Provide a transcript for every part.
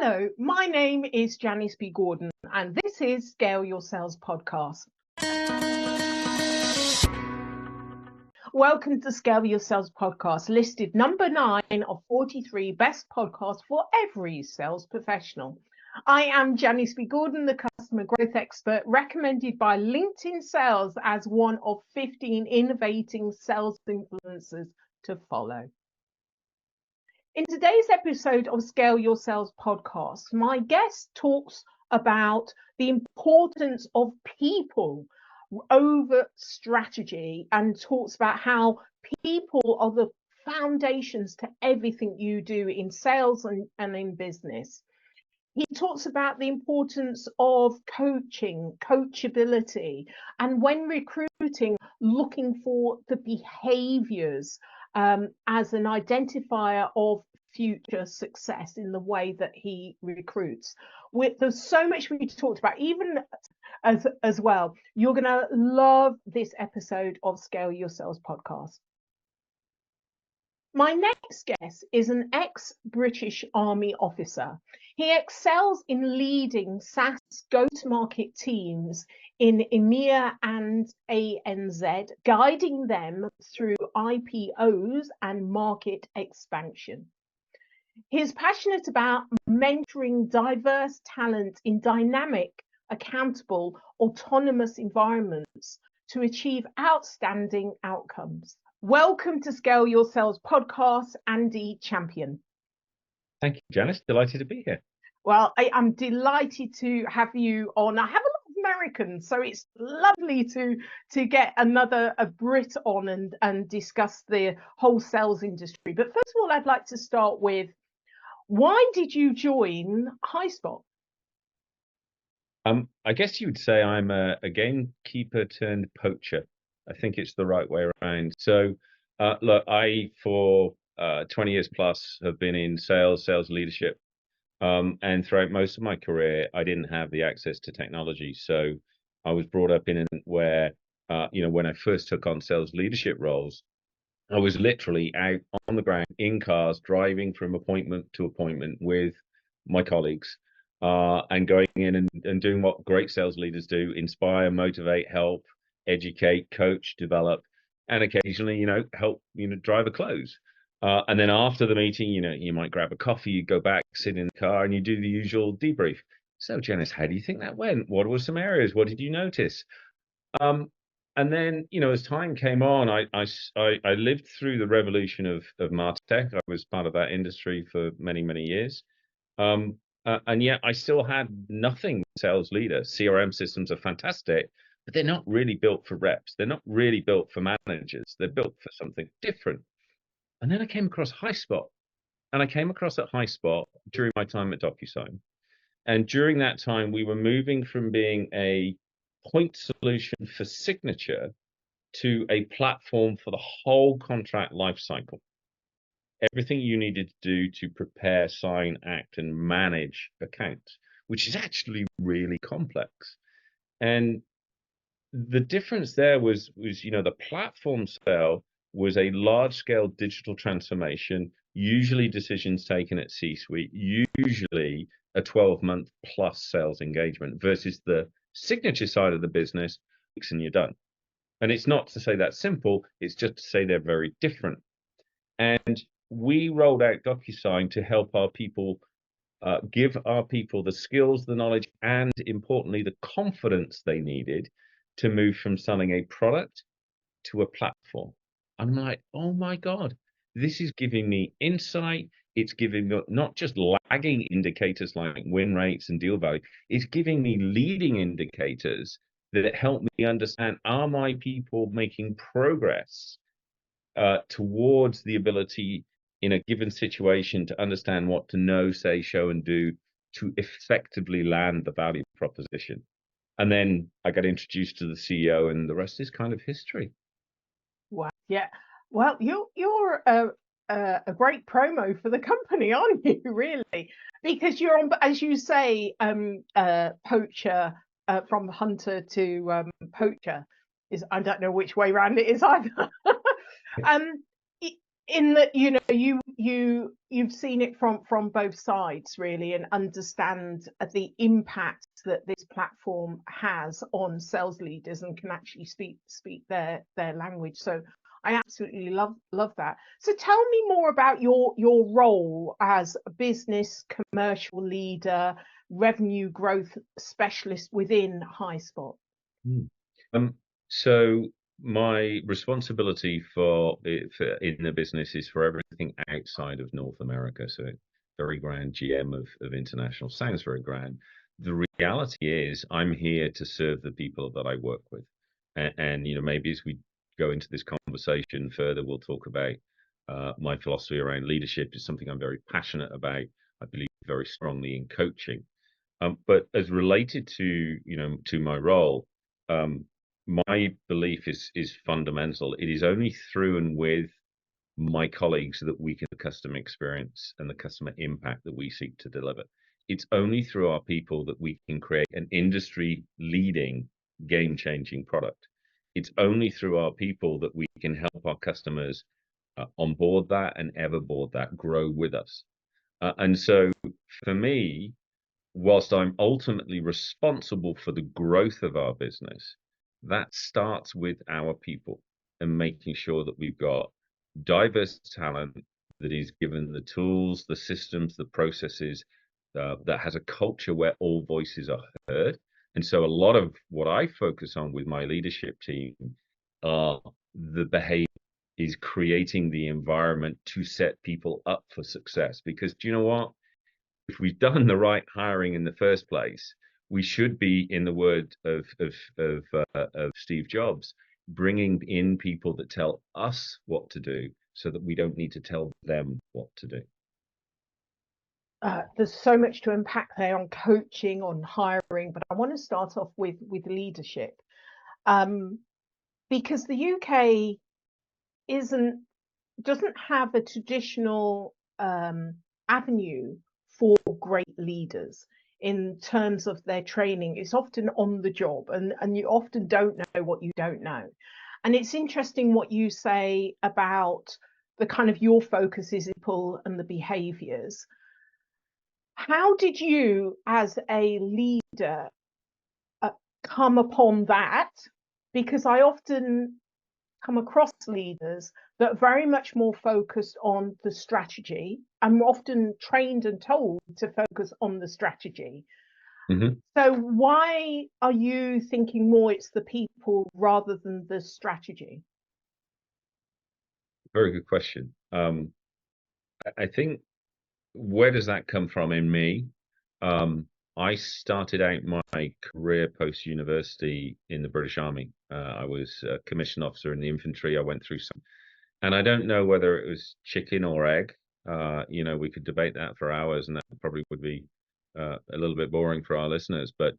Hello, my name is Janice B. Gordon, and this is Scale Your Sales Podcast. Welcome to Scale Your Sales Podcast, listed number 9 of 43 best podcasts for every sales professional. I am Janice B. Gordon, the customer growth expert, recommended by LinkedIn Sales as one of 15 innovating sales influencers to follow. In today's episode of Scale Your Sales Podcast, my guest talks about the importance of people over strategy and talks about how people are the foundations to everything you do in sales and in business. He talks about the importance of coaching, coachability, and when recruiting, looking for the behaviors as an identifier of future success in the way that he recruits. There's so much we talked about, even as well. You're going to love this episode of Scale Your Sales Podcast. My next guest is an ex-British Army officer. He excels in leading SaaS go-to-market teams in EMEA and ANZ, guiding them through IPOs and market expansion. He is passionate about mentoring diverse talent in dynamic, accountable, autonomous environments to achieve outstanding outcomes. Welcome to Scale Your Sales Podcast, Andy Champion. Thank you, Janice. Delighted to be here. Well, I'm delighted to have you on. I have a lot of Americans, so it's lovely to get a Brit on and discuss the whole sales industry. But first of all, I'd like to start with, why did you join Highspot? I guess you would say I'm a gamekeeper turned poacher. I think it's the right way around. So, look, I, for 20 years plus, have been in sales leadership. And throughout most of my career, I didn't have the access to technology. So I was brought up in where, when I first took on sales leadership roles, I was literally out on the ground in cars, driving from appointment to appointment with my colleagues, and going in and doing what great sales leaders do: inspire, motivate, help, educate, coach, develop, and occasionally, help, drive a close. And then after the meeting, you might grab a coffee, you go back, sit in the car, and you do the usual debrief. So, Janice, how do you think that went? What were some areas? What did you notice? And then, as time came on, I lived through the revolution of MarTech. I was part of that industry for many, many years. And yet I still had nothing sales leader. CRM systems are fantastic, but they're not really built for reps. They're not really built for managers. They're built for something different. And then I came across Highspot. And I came across at Highspot during my time at DocuSign. And during that time, we were moving from being a point solution for signature to a platform for the whole contract lifecycle. Everything you needed to do to prepare, sign, act, and manage accounts, which is actually really complex. And the difference there was the platform sale was a large-scale digital transformation, usually decisions taken at C-suite, usually a 12-month plus sales engagement, versus the signature side of the business, and you're done. And it's not to say that's simple, it's just to say they're very different. And we rolled out DocuSign to help our people, give our people the skills, the knowledge, and importantly, the confidence they needed to move from selling a product to a platform. I'm like, oh my God, this is giving me insight. It's giving me not just lagging indicators like win rates and deal value. It's giving me leading indicators that help me understand, are my people making progress towards the ability in a given situation to understand what to know, say, show, and do to effectively land the value proposition. And then I got introduced to the CEO, and the rest is kind of history. Wow. Yeah. Well, you're a great promo for the company, aren't you? Really, because you're on, as you say, poacher, from hunter to poacher. I don't know which way around it is either. in that, you've seen it from both sides really, and understand the impact that this platform has on sales leaders and can actually speak their language. So I absolutely love that. So tell me more about your role as a business commercial leader, revenue growth specialist within Highspot. Hmm. Um, so my responsibility for in the business is for everything outside of North America. So very grand GM of international. Sounds very grand. The reality is I'm here to serve the people that I work with. And maybe as we go into this conversation further, we'll talk about my philosophy around leadership is something I'm very passionate about. I believe very strongly in coaching. But as related to my role, um, my belief is fundamental. It is only through and with my colleagues that we can customer experience and the customer impact that we seek to deliver. It's only through our people that we can create an industry leading, game changing product. It's only through our people that we can help our customers onboard that and everboard that, grow with us. And so for me, whilst I'm ultimately responsible for the growth of our business, that starts with our people and making sure that we've got diverse talent that is given the tools, the systems, the processes, that has a culture where all voices are heard. And so a lot of what I focus on with my leadership team are the behavior is creating the environment to set people up for success. Because do you know what? If we've done the right hiring in the first place, we should be, in the word of Steve Jobs, bringing in people that tell us what to do, so that we don't need to tell them what to do. There's so much to unpack there on coaching, on hiring, but I want to start off with leadership, because the UK isn't doesn't have a traditional avenue for great leaders in terms of their training. It's often on the job, and you often don't know what you don't know. And it's interesting what you say about the kind of your focus is people and the behaviors. How did you, as a leader, come upon that? Because I often come across leaders that are very much more focused on the strategy. I'm often trained and told to focus on the strategy. Mm-hmm. So why are you thinking more it's the people rather than the strategy? Very good question. I think, where does that come from in me? I started out my career post university in the British Army. I was a commissioned officer in the infantry. I went through some, and I don't know whether it was chicken or egg. We could debate that for hours, and that probably would be a little bit boring for our listeners. But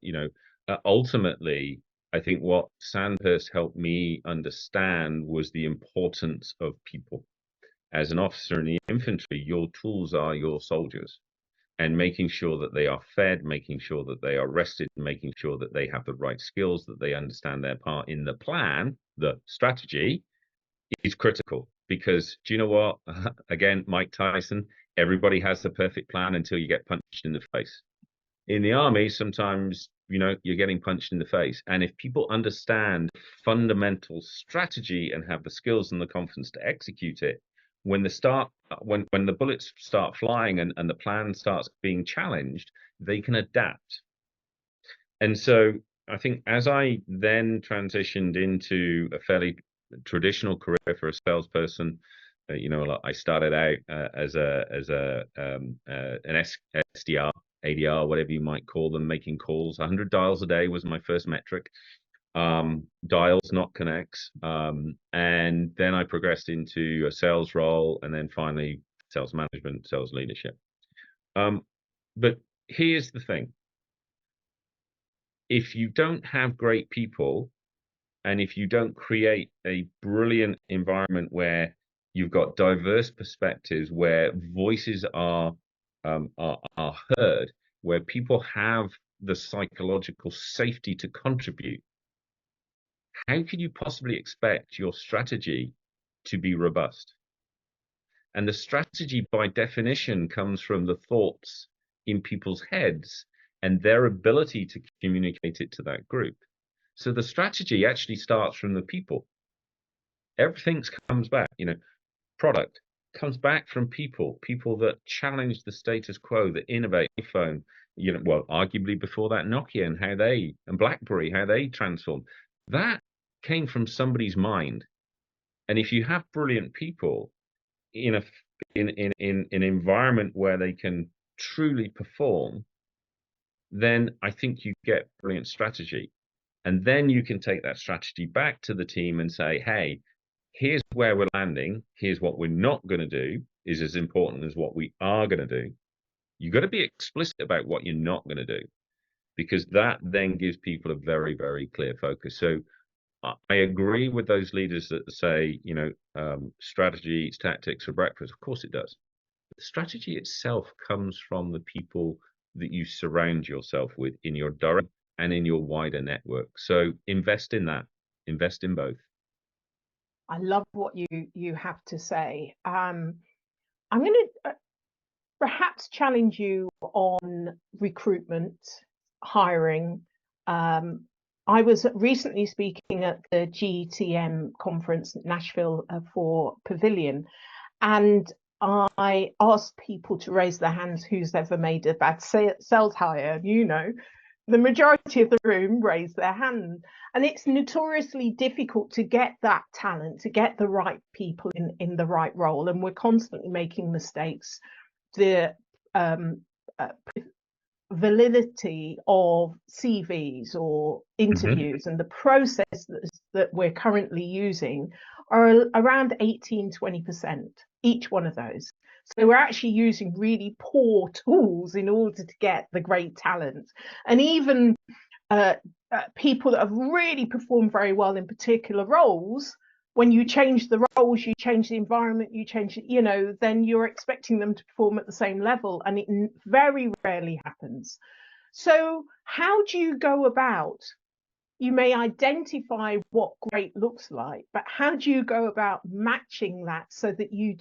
ultimately, I think what Sandhurst helped me understand was the importance of people. As an officer in the infantry, your tools are your soldiers, and making sure that they are fed, making sure that they are rested, making sure that they have the right skills, that they understand their part in the plan, the strategy, is critical. Because do you know what? Again, Mike Tyson, everybody has the perfect plan until you get punched in the face. In the army, sometimes, you're getting punched in the face. And if people understand fundamental strategy and have the skills and the confidence to execute it, when the bullets start flying and the plan starts being challenged, they can adapt. And so I think as I then transitioned into a fairly traditional career for a salesperson, I started out an SDR, ADR, whatever you might call them, making calls. 100 dials a day was my first metric. Dials, not connects. And then I progressed into a sales role, and then finally sales management, sales leadership. But here's the thing. If you don't have great people, and if you don't create a brilliant environment where you've got diverse perspectives, where voices are heard, where people have the psychological safety to contribute, how could you possibly expect your strategy to be robust? And the strategy, by definition, comes from the thoughts in people's heads and their ability to communicate it to that group. So the strategy actually starts from the people. Everything comes back, product comes back from people that challenge the status quo, that innovate. iPhone, well, arguably before that, Nokia and BlackBerry, how they transformed. That came from somebody's mind. And if you have brilliant people in an environment where they can truly perform, then I think you get brilliant strategy. And then you can take that strategy back to the team and say, hey, here's where we're landing. Here's what we're not going to do is as important as what we are going to do. You've got to be explicit about what you're not going to do, because that then gives people a very, very clear focus. So I agree with those leaders that say, strategy eats tactics for breakfast. Of course it does. The strategy itself comes from the people that you surround yourself with in your direct and in your wider network. So invest in that. Invest in both. I love what you have to say. I'm going to perhaps challenge you on recruitment, hiring. I was recently speaking at the GTM conference at Nashville for Pavilion, and I asked people to raise their hands who's ever made a bad sales hire. The majority of the room raised their hand. And it's notoriously difficult to get that talent, to get the right people in the right role. And we're constantly making mistakes. The validity of CVs or interviews and the process that we're currently using are around 18-20%, each one of those. So we're actually using really poor tools in order to get the great talent. And even people that have really performed very well in particular roles, when you change the roles, you change the environment, you change, then you're expecting them to perform at the same level. And it very rarely happens. So how do you go about, you may identify what great looks like, but how do you go about matching that so that you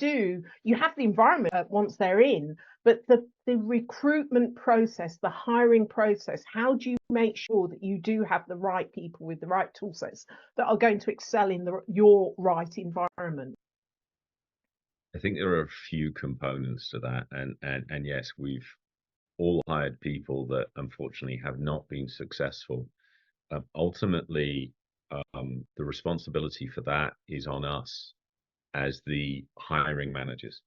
have the environment once they're in, but the recruitment process, the hiring process, how do you make sure that you do have the right people with the right tool sets that are going to excel in your right environment? I think there are a few components to that. And yes, we've all hired people that unfortunately have not been successful. Ultimately, the responsibility for that is on us as the hiring managers.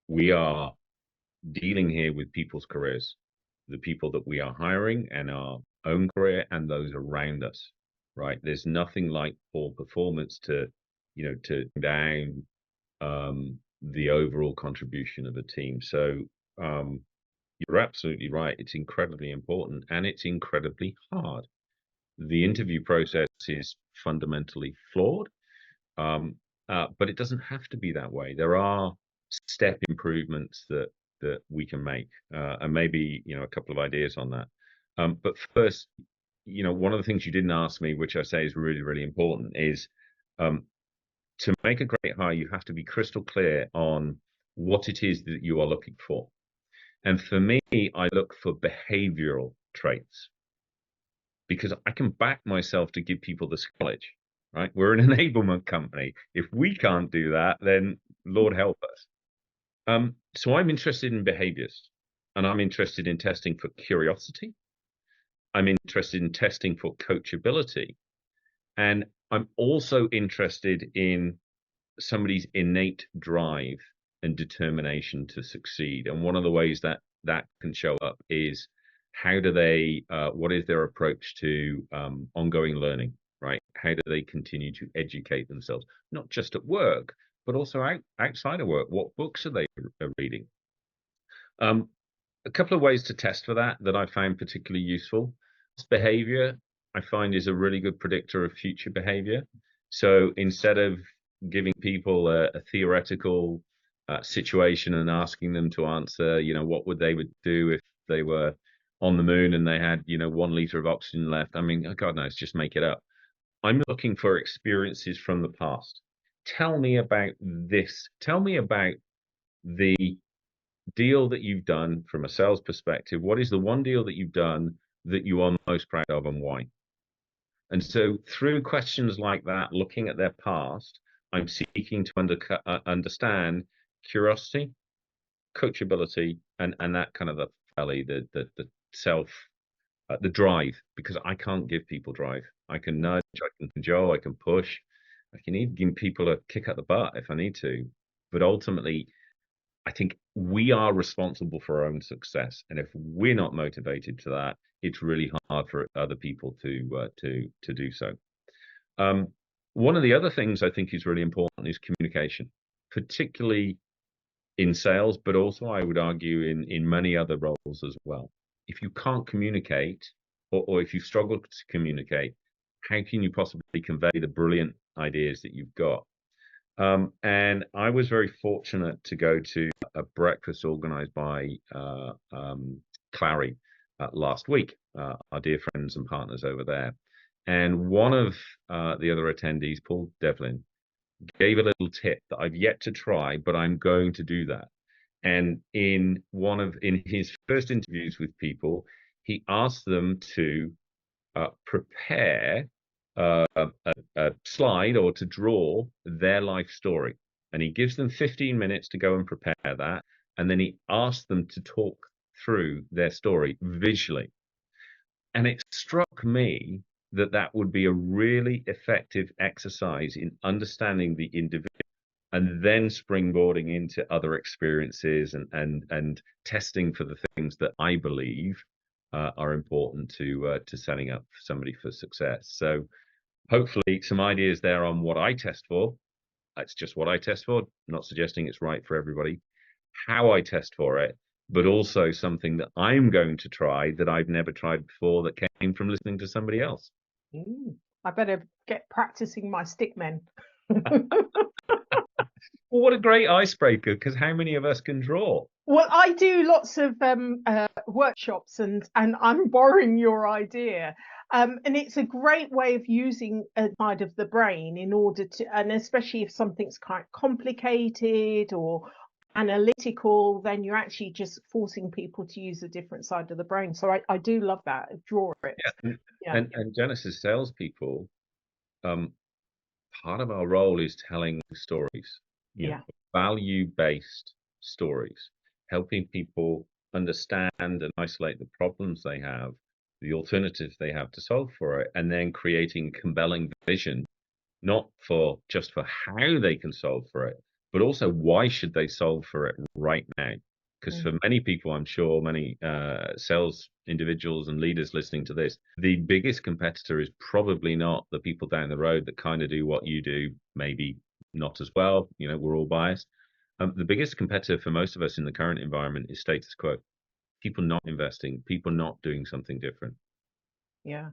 We are dealing here with people's careers, the people that we are hiring and our own career and those around us, right? There's nothing like poor performance to down the overall contribution of a team. So you're absolutely right. It's incredibly important and it's incredibly hard. The interview process is fundamentally flawed, but it doesn't have to be that way. There are step improvements that we can make, and maybe a couple of ideas on that. But first, one of the things you didn't ask me, which I say is really, really important, is to make a great hire, you have to be crystal clear on what it is that you are looking for. And for me, I look for behavioral traits because I can back myself to give people this knowledge, right? We're an enablement company. If we can't do that, then Lord help us. So I'm interested in behaviors, and I'm interested in testing for curiosity. I'm interested in testing for coachability. And I'm also interested in somebody's innate drive and determination to succeed. And one of the ways that can show up is how do they, what is their approach to ongoing learning, right? How do they continue to educate themselves, not just at work, but also outside of work? What books are they reading? A couple of ways to test for that I find particularly useful. Behavior, I find, is a really good predictor of future behavior. So instead of giving people a theoretical situation and asking them to answer, what they would do if they were on the moon and they had, 1 liter of oxygen left. I mean, God knows, just make it up. I'm looking for experiences from the past. tell me about this. Tell me about the deal that you've done from a sales perspective. What is the one deal that you've done that you are most proud of, and why? And so through questions like that, looking at their past, I'm seeking to understand curiosity, coachability, and that kind of the self, the drive, because I can't give people drive. I can nudge, I can cajole, I can push, I can even give people a kick at the butt if I need to. But ultimately, I think we are responsible for our own success, and if we're not motivated to that, it's really hard for other people to do so. One of the other things I think is really important is communication, particularly in sales, but also I would argue in many other roles as well. If you can't communicate, or if you struggle to communicate, how can you possibly convey the brilliant ideas that you've got? And I was very fortunate to go to a breakfast organized by Clary last week, our dear friends and partners over there. And one of the other attendees, Paul Devlin, gave a little tip that I've yet to try, but I'm going to do that. And in his first interviews with people, he asked them to prepare a slide or to draw their life story. And he gives them 15 minutes to go and prepare that. And then he asks them to talk through their story visually. And it struck me that that would be a really effective exercise in understanding the individual and then springboarding into other experiences and testing for the things that I believe are important to setting up somebody for success. So hopefully some ideas there on what I test for. That's just what I test for, not suggesting it's right for everybody. How I test for it, but also something that I'm going to try that I've never tried before that came from listening to somebody else. I better get practicing my stick men. Well, what a great icebreaker, because how many of us can draw? Well, I do lots of workshops, and I'm borrowing your idea. And it's a great way of using a side of the brain in order to, and especially if something's quite complicated or analytical, then you're actually just forcing people to use a different side of the brain. So I do love that. Draw it. Yeah. And Janice, as salespeople, part of our role is telling stories, value-based stories, helping people understand and isolate the problems they have, the alternatives they have to solve for it, and then creating compelling vision, not for just for how they can solve for it, but also why should they solve for it right now. Because for many people, I'm sure many sales individuals and leaders listening to this, the biggest competitor is probably not the people down the road that kind of do what you do, maybe not as well. You know, we're all biased. The biggest competitor for most of us in the current environment is status quo. People not investing, people not doing something different. Yeah.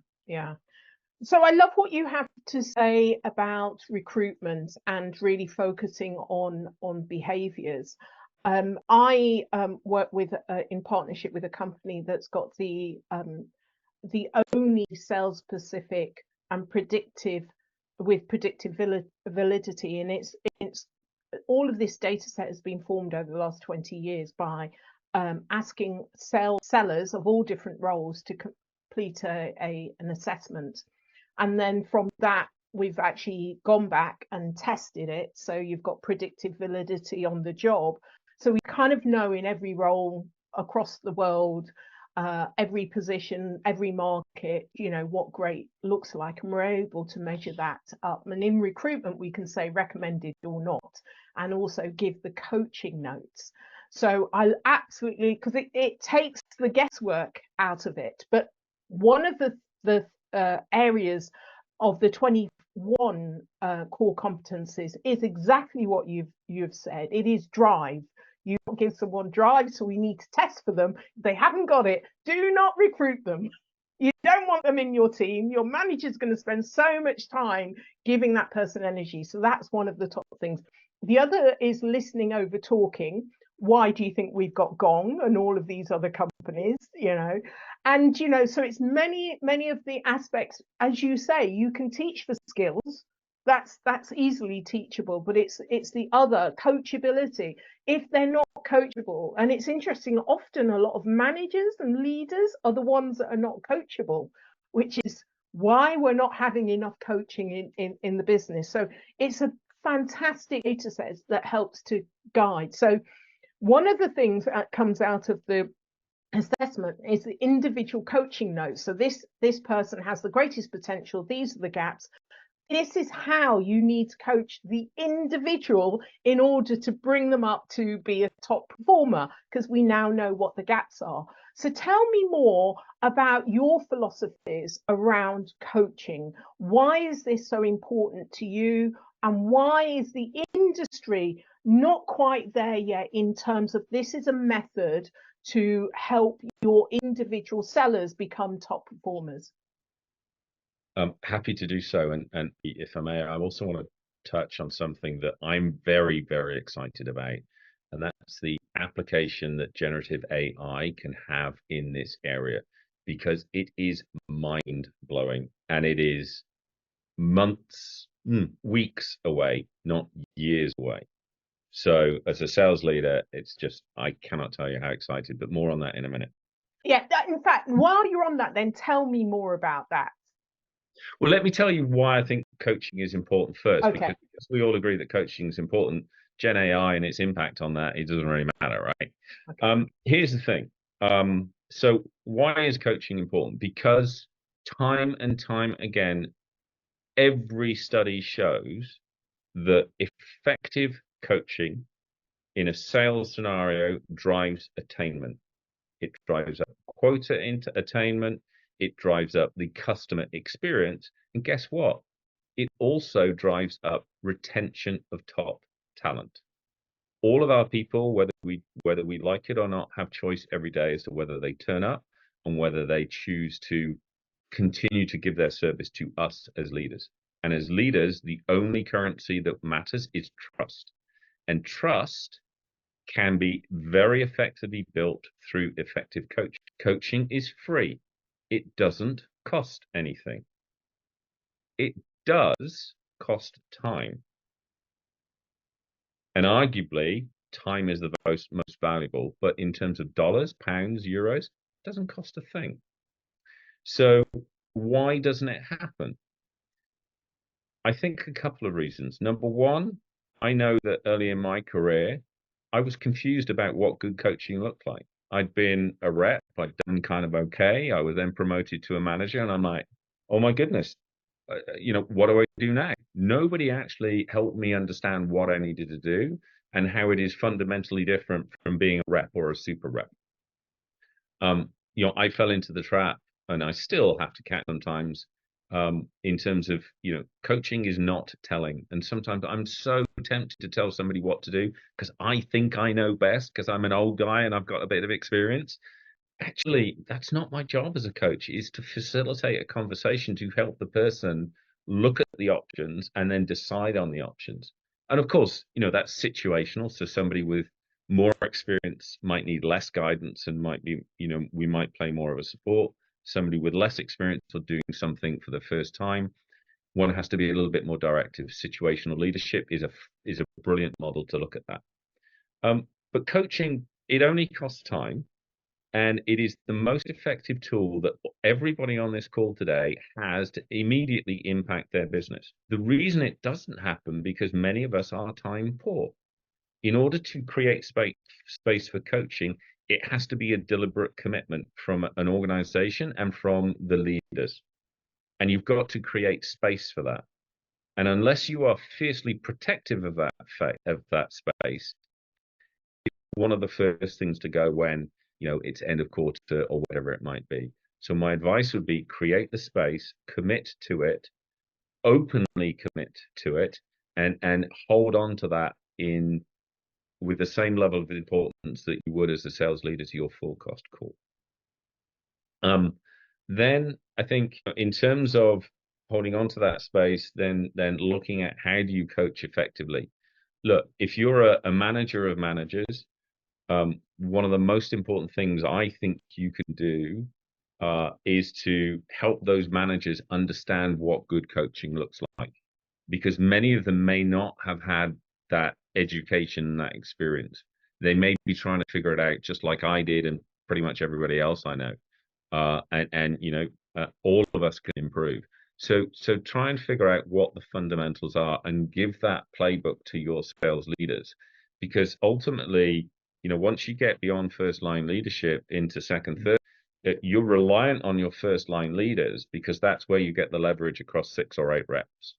So I love what you have to say about recruitment and really focusing on behaviors. I work with in partnership with a company that's got the only sales specific and predictive validity, and it's all of this data set has been formed over the last 20 years by asking sellers of all different roles to complete an assessment. And then from that, we've actually gone back and tested it. So you've got predictive validity on the job. So we kind of know in every role across the world, every position, every market, what great looks like. And we're able to measure that up. And in recruitment, we can say recommended or not, and also give the coaching notes. So I absolutely, because it takes the guesswork out of it. But one of the areas of the 21 core competencies is exactly what you've said. It is drive. You give someone drive, so we need to test for them. If they haven't got it, do not recruit them. You don't want them in your team. Your manager's going to spend so much time giving that person energy. So that's one of the top things. The other is listening over talking. Why do you think we've got Gong and all of these other companies, And, so it's many of the aspects, as you say, you can teach the skills, that's easily teachable, but it's the other coachability. If they're not coachable, and it's interesting, often a lot of managers and leaders are the ones that are not coachable, which is why we're not having enough coaching in the business. So it's a fantastic data set that helps to guide. So one of the things that comes out of the assessment is the individual coaching notes. So this person has the greatest potential, these are the gaps, this is how you need to coach the individual in order to bring them up to be a top performer, because we now know what the gaps are. So tell me more about your philosophies around coaching. Why is this so important to you? And why is the industry not quite there yet in terms of this is a method to help your individual sellers become top performers? I'm happy to do so. And if I may, I also want to touch on something that I'm very, very excited about. And that's the application that generative AI can have in this area, because it is mind blowing and it is months, weeks away, not years away. So as a sales leader, it's just, I cannot tell you how excited, but more on that in a minute. Yeah, in fact, while you're on that, then tell me more about that. Well, let me tell you why I think coaching is important first, Okay. because we all agree that coaching is important. Gen AI and its impact on that, it doesn't really matter, right? Okay. Here's the thing. So why is coaching important? Because time and time again, every study shows that effective coaching in a sales scenario drives attainment. It drives up quota into attainment. It drives up the customer experience. And guess what? It also drives up retention of top talent. All of our people, whether we like it or not, have choice every day as to whether they turn up and whether they choose to continue to give their service to us as leaders. And as leaders, the only currency that matters is trust. And trust can be very effectively built through effective coaching. Coaching is free. It doesn't cost anything. It does cost time. And arguably, time is the most valuable, but in terms of dollars, pounds, euros, it doesn't cost a thing. So why doesn't it happen? I think a couple of reasons. Number one, I know that early in my career, I was confused about what good coaching looked like. I'd been a rep, I'd done kind of okay. I was then promoted to a manager, and I'm like, oh my goodness, what do I do now? Nobody actually helped me understand what I needed to do and how it is fundamentally different from being a rep or a super rep. I fell into the trap, and I still have to catch sometimes, in terms of, coaching is not telling. And sometimes I'm so tempted to tell somebody what to do because I think I know best because I'm an old guy and I've got a bit of experience. Actually, that's not my job as a coach, is to facilitate a conversation to help the person look at the options and then decide on the options. And of course, that's situational. So somebody with more experience might need less guidance and might be, we might play more of a support. Somebody with less experience or doing something for the first time, one has to be a little bit more directive. Situational leadership is a brilliant model to look at that. But coaching, it only costs time. And it is the most effective tool that everybody on this call today has to immediately impact their business. The reason it doesn't happen because many of us are time poor. In order to create space for coaching, it has to be a deliberate commitment from an organization and from the leaders. And you've got to create space for that. And unless you are fiercely protective of that space, one of the first things to go when it's end of quarter or whatever it might be. So my advice would be create the space, commit to it, openly commit to it, and hold on to that with the same level of importance that you would as a sales leader to your full cost call. Then I think in terms of holding on to that space, then looking at how do you coach effectively. Look, if you're a manager of managers, one of the most important things I think you can do is to help those managers understand what good coaching looks like. because many of them may not have had that education, that experience. They may be trying to figure it out just like I did and pretty much everybody else I know. And all of us can improve. So try and figure out what the fundamentals are and give that playbook to your sales leaders, because ultimately, once you get beyond first line leadership into second, third, you're reliant on your first line leaders because that's where you get the leverage across 6 or 8 reps.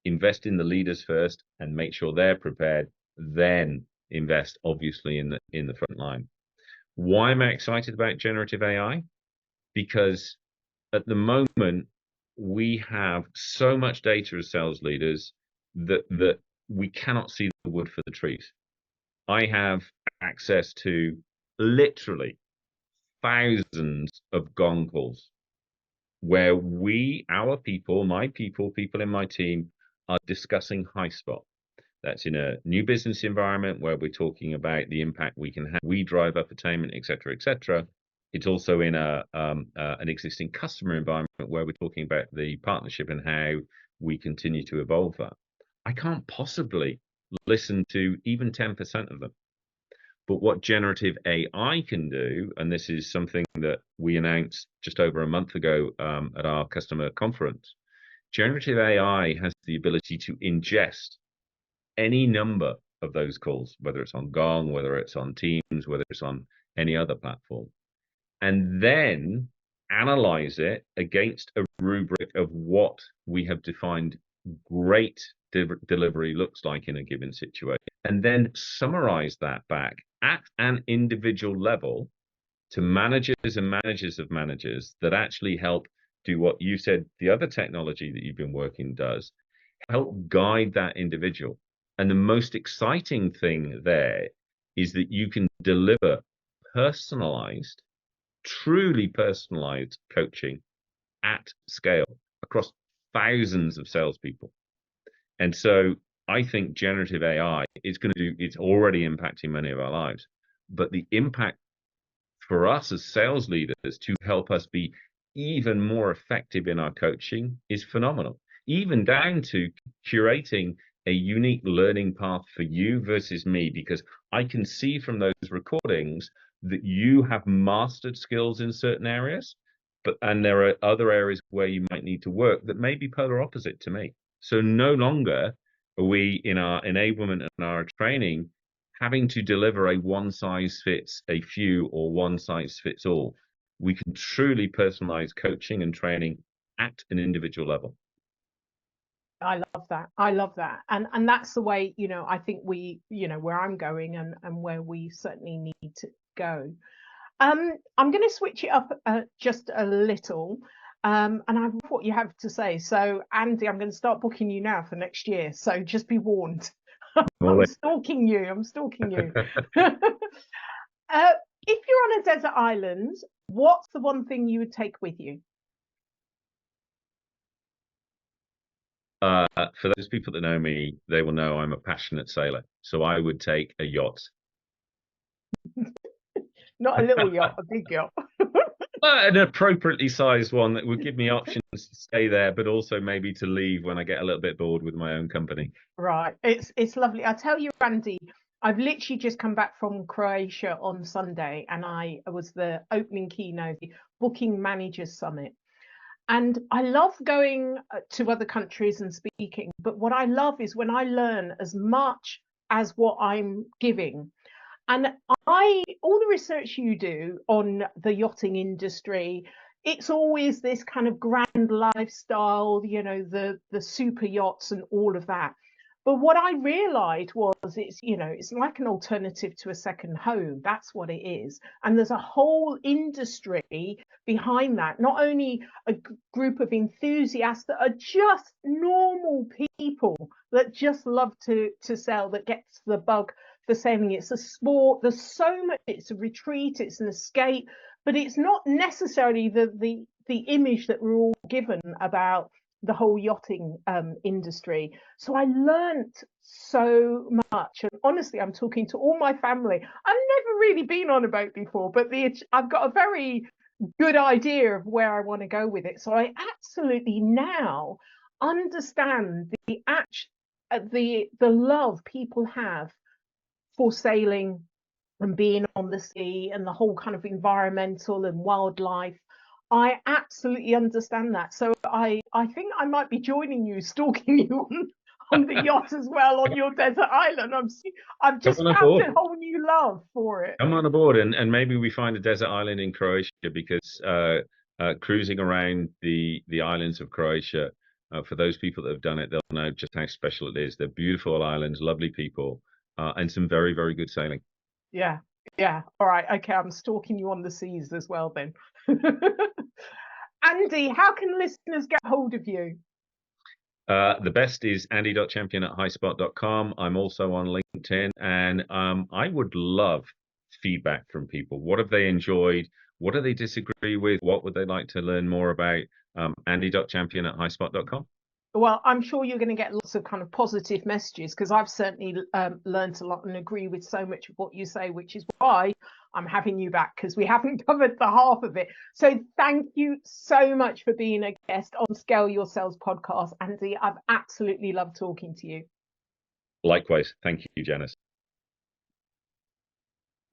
Invest in the leaders first and make sure they're prepared, then invest obviously in the front line. Why am I excited about generative AI? Because at the moment we have so much data as sales leaders that we cannot see the wood for the trees. I have access to literally thousands of gong calls where our people, my people in my team are discussing Highspot. That's in a new business environment where we're talking about the impact we can have. We drive up attainment, et cetera, et cetera. It's also in an existing customer environment where we're talking about the partnership and how we continue to evolve that. I can't possibly listen to even 10% of them. But what generative AI can do, and this is something that we announced just over a month ago at our customer conference, generative AI has the ability to ingest any number of those calls, whether it's on Gong, whether it's on Teams, whether it's on any other platform, and then analyze it against a rubric of what we have defined great delivery looks like in a given situation, and then summarize that back at an individual level to managers and managers of managers that actually help do what you said the other technology that you've been working does, help guide that individual. And the most exciting thing there is that you can deliver personalized, truly personalized coaching at scale across thousands of salespeople. And so I think generative AI is it's already impacting many of our lives, but the impact for us as sales leaders to help us be even more effective in our coaching is phenomenal, even down to curating a unique learning path for you versus me, because I can see from those recordings that you have mastered skills in certain areas, and there are other areas where you might need to work that may be polar opposite to me. So no longer are we in our enablement and our training having to deliver a one size fits a few or one size fits all. We can truly personalize coaching and training at an individual level. I love that. I love that. And that's the way, I think where I'm going and where we certainly need to go. I'm going to switch it up just a little. And I love what you have to say. So, Andy, I'm going to start booking you now for next year. So just be warned. I'm stalking you. If you're on a desert island, what's the one thing you would take with you? For those people that know me, they will know I'm a passionate sailor. So I would take a yacht. Not a little yacht, a big yacht. An appropriately sized one that would give me options to stay there, but also maybe to leave when I get a little bit bored with my own company. Right. It's lovely. I tell you, Andy, I've literally just come back from Croatia on Sunday, and I was the opening keynote, Booking Managers Summit. And I love going to other countries and speaking, but what I love is when I learn as much as what I'm giving. And all the research you do on the yachting industry, it's always this kind of grand lifestyle, the super yachts and all of that. But what I realized was it's like an alternative to a second home. That's what it is. And there's a whole industry behind that, not only a group of enthusiasts that are just normal people that just love to sell, that gets the bug for sailing. It's a sport. There's so much. It's a retreat. It's an escape. But it's not necessarily the image that we're all given about the whole yachting industry. So I learned so much. And honestly, I'm talking to all my family. I've never really been on a boat before, but I've got a very good idea of where I want to go with it. So I absolutely now, understand the love people have for sailing and being on the sea and the whole kind of environmental and wildlife. I absolutely understand that. So I think I might be joining you, stalking you on the yacht as well on your desert island. I've just found a whole new love for it. Come on aboard, and maybe we find a desert island in Croatia, because cruising around the islands of Croatia, for those people that have done it, they'll know just how special it is. They're beautiful islands, lovely people, and some very, very good sailing. Yeah. All right. Okay. I'm stalking you on the seas as well then. Andy, how can listeners get hold of you? The best is andy.champion@highspot.com. I'm also on LinkedIn, and I would love feedback from people. What have they enjoyed? What do they disagree with? What would they like to learn more about? Andy.champion@highspot.com. Well, I'm sure you're going to get lots of kind of positive messages, because I've certainly learned a lot and agree with so much of what you say, which is why I'm having you back, because we haven't covered the half of it. So thank you so much for being a guest on Scale Your Sales podcast, Andy. I've absolutely loved talking to you. Likewise. Thank you, Janice.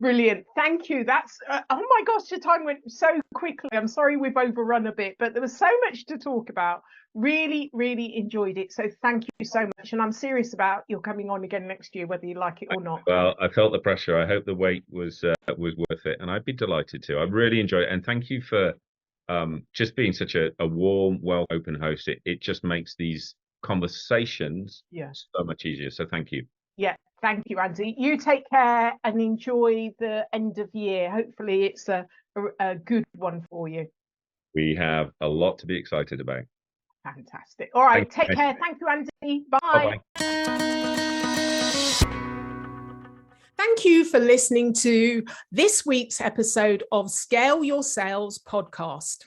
Brilliant. Thank you. That's oh my gosh, the time went so quickly. I'm sorry we've overrun a bit, but there was so much to talk about. Really, really enjoyed it. So thank you so much. And I'm serious about you're coming on again next year, whether you like it or not. Well, I felt the pressure. I hope the wait was worth it, and I'd be delighted to. I really enjoyed it, and thank you for just being such a warm, open host. It just makes these conversations so much easier. So thank you. Yeah. Thank you, Andy. You take care and enjoy the end of year. Hopefully it's a good one for you. We have a lot to be excited about. Fantastic. All right. Take care. Thank you, Andy. Bye. Thank you for listening to this week's episode of Scale Your Sales podcast.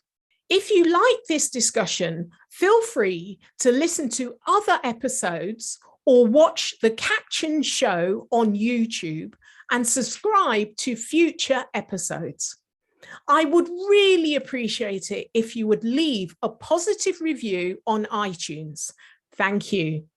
If you like this discussion, feel free to listen to other episodes or watch the captioned show on YouTube and subscribe to future episodes. I would really appreciate it if you would leave a positive review on iTunes. Thank you.